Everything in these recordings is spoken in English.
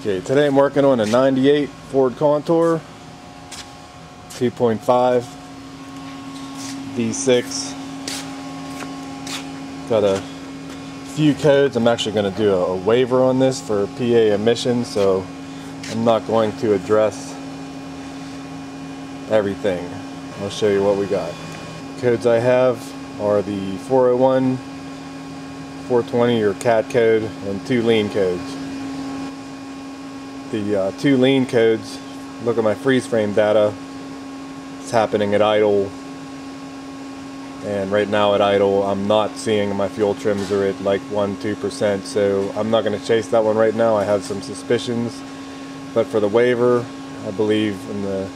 Okay, today I'm working on a 98 Ford Contour 2.5 V6. Got a few codes. I'm actually going to do a waiver on this for PA emissions, so I'm not going to address everything. I'll show you what we got. Codes I have are the 401, 420 or CAT code, and 2 lean codes. The 2 lean codes, look at my freeze frame data, it's happening at idle, and right now at idle I'm not seeing my fuel trims are at like 1-2%, so I'm not going to chase that one right now. I have some suspicions, but for the waiver, I believe in the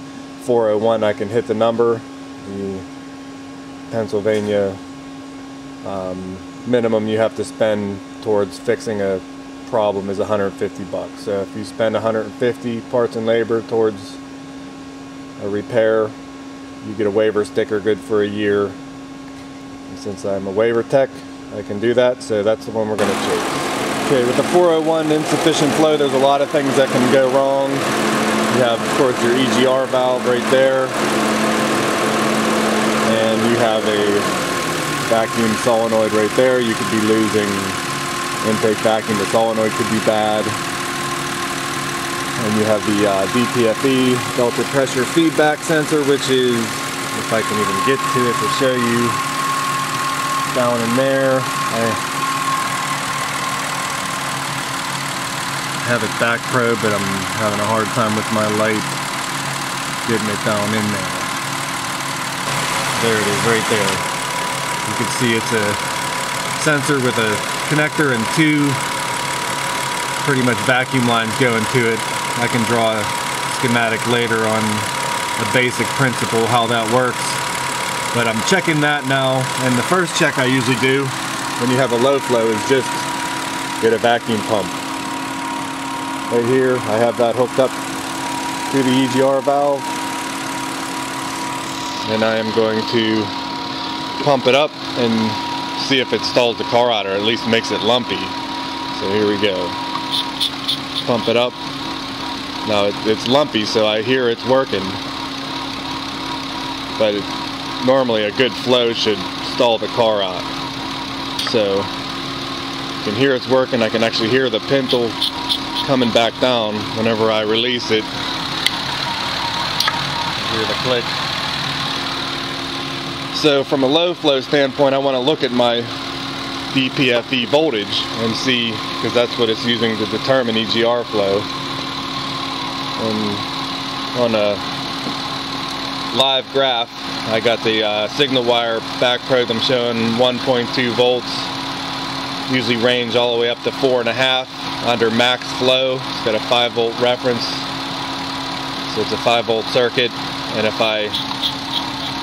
401 I can hit the number. The Pennsylvania minimum you have to spend towards fixing a problem is $150. So if you spend $150 parts and labor towards a repair, you get a waiver sticker good for a year. And since I'm a waiver tech, I can do that, so that's the one we're going to chase. Okay, with the 401 insufficient flow, there's a lot of things that can go wrong. You have, of course, your EGR valve right there, and you have a vacuum solenoid right there. You could be losing intake vacuum. The solenoid could be bad. And you have the DPFE, delta pressure feedback sensor, which is, if I can even get to it to show you, down in there. I have it back probe, but I'm having a hard time with my light getting it down in there. There it is, right there. You can see it's a sensor with a connector and 2 pretty much vacuum lines going to it. I can draw a schematic later on the basic principle how that works, but I'm checking that now. And the first check I usually do when you have a low flow is just get a vacuum pump. Right here I have that hooked up to the EGR valve, and I am going to pump it up and see if it stalls the car out, or at least makes it lumpy. So here we go. Pump it up. Now it's lumpy, so I hear it's working. But normally a good flow should stall the car out. So you can hear it's working. I can actually hear the pintle coming back down whenever I release it. Hear the click. So from a low flow standpoint, I want to look at my DPFE voltage and see, because that's what it's using to determine EGR flow. And on a live graph, I got the signal wire back probe. I'm showing 1.2 volts, usually range all the way up to 4.5 under max flow. It's got a 5 volt reference, so it's a 5 volt circuit. And if I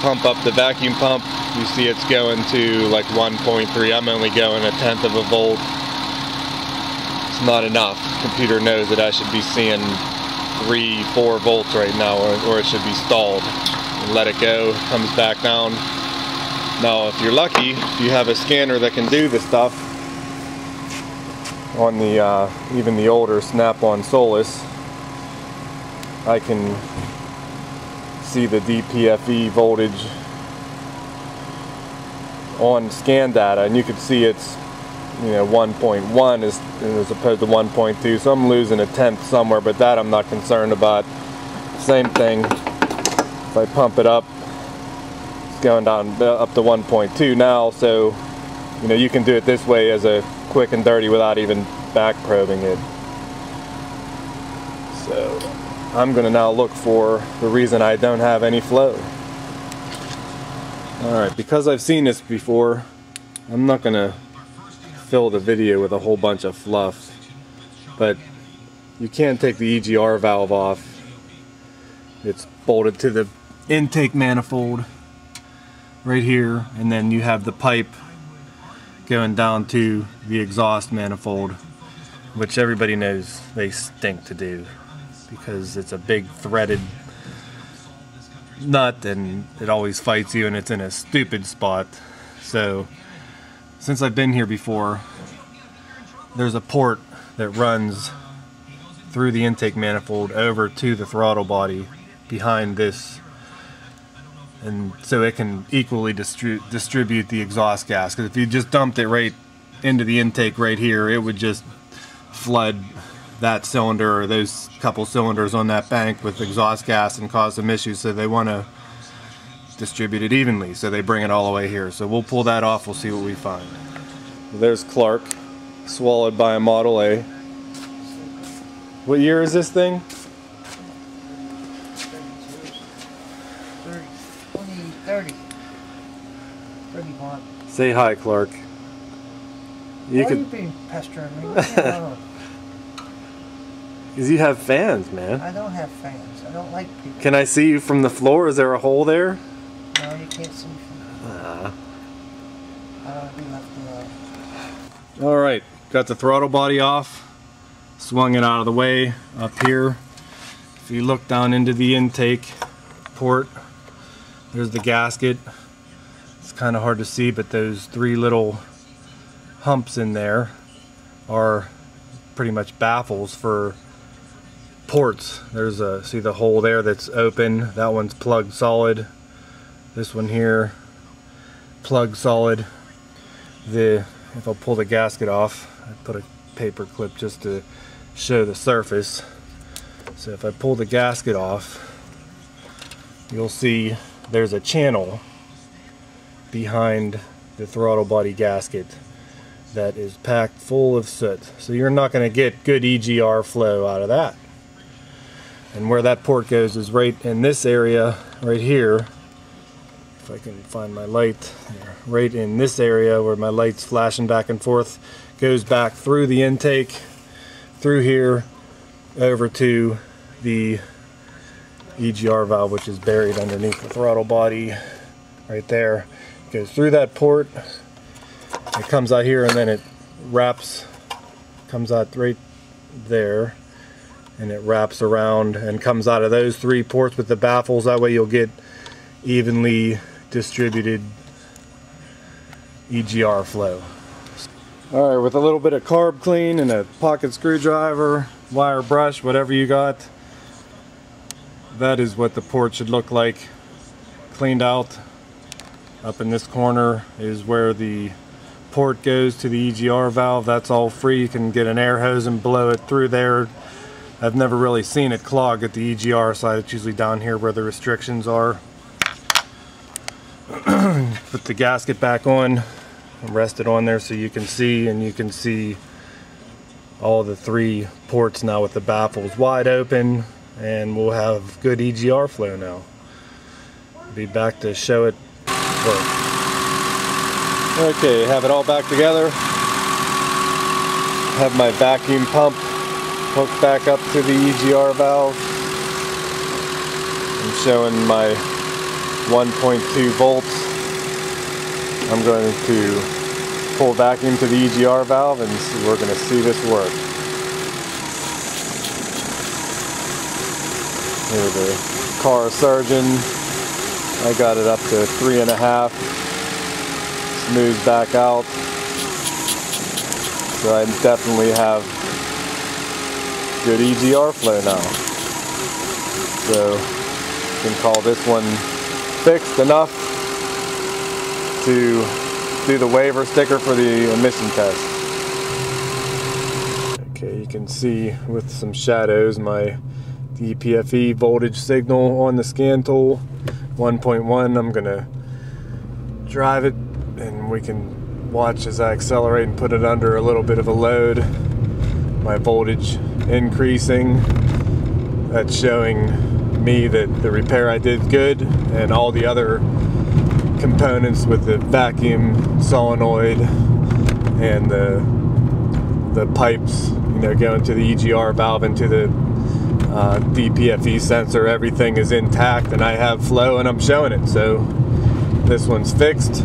pump up the vacuum pump, you see it's going to like 1.3. I'm only going 1/10 of a volt. It's not enough. The computer knows that I should be seeing 3-4 volts right now, or it should be stalled. And let it go, it comes back down. Now if you're lucky, you have a scanner that can do this stuff. On the even the older Snap-on Solus, I can see the DPFE voltage on scan data, and you can see it's 1.1 as opposed to 1.2, so I'm losing 1/10 somewhere, but that I'm not concerned about. Same thing if I pump it up, it's going down up to 1.2 now, so you can do it this way as a quick and dirty without even back probing it. So I'm going to now look for the reason I don't have any flow. Alright, because I've seen this before, I'm not going to fill the video with a whole bunch of fluff, but you can't take the EGR valve off. It's bolted to the intake manifold right here, and then you have the pipe going down to the exhaust manifold, which everybody knows they stink to do, because it's a big threaded nut and it always fights you, and it's in a stupid spot. So since I've been here before, there's a port that runs through the intake manifold over to the throttle body behind this, and so it can equally distribute the exhaust gas. Because if you just dumped it right into the intake right here, it would just flood that cylinder or those couple cylinders on that bank with exhaust gas and cause some issues. So they want to distribute it evenly, so they bring it all the way here. So we'll pull that off, we'll see what we find. There's Clark, swallowed by a Model A. What year is this thing? 30. 31. Say hi, Clark. Why are you being pestering me? Leave me alone. Because you have fans, man. I don't have fans. I don't like people. Can I see you from the floor? Is there a hole there? No, you can't see me from the floor. I don't want to be left alone. Alright, got the throttle body off. Swung it out of the way up here. If you look down into the intake port, there's the gasket. It's kind of hard to see, but those three little humps in there are pretty much baffles for ports. There's a, see the hole there that's open, that one's plugged solid. This one here, plugged solid. If I'll pull the gasket off, I put a paper clip just to show the surface. So if I pull the gasket off, you'll see there's a channel behind the throttle body gasket that is packed full of soot. So you're not going to get good EGR flow out of that. And where that port goes is right in this area right here. If I can find my light, right in this area where my light's flashing back and forth, goes back through the intake, through here, over to the EGR valve, which is buried underneath the throttle body right there. It goes through that port, it comes out here, and then it wraps, comes out right there, and it wraps around and comes out of those three ports with the baffles. That way you'll get evenly distributed EGR flow. Alright, with a little bit of carb clean and a pocket screwdriver, wire brush, whatever you got, that is what the port should look like, cleaned out. Up in this corner is where the port goes to the EGR valve. That's all free. You can get an air hose and blow it through there. I've never really seen it clog at the EGR side. It's usually down here where the restrictions are. Put the gasket back on and rest it on there so you can see, and you can see all the three ports now with the baffles wide open, and we'll have good EGR flow now. Be back to show it work. Okay, have it all back together. Have my vacuum pump hooked back up to the EGR valve. I'm showing my 1.2 volts. I'm going to pull vacuum to the EGR valve, and we're going to see this work. Here, the car surgeon, I got it up to 3.5, smooth back out, so I definitely have good EGR flow now. So you can call this one fixed enough to do the waiver sticker for the emission test. Okay, you can see with some shadows my DPFE voltage signal on the scan tool, 1.1. I'm gonna drive it and we can watch as I accelerate and put it under a little bit of a load. My voltage increasing. That's showing me that the repair I did good, and all the other components with the vacuum solenoid and the pipes, you know, going to the EGR valve into the DPFE sensor, everything is intact and I have flow and I'm showing it. So this one's fixed.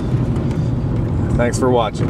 Thanks for watching.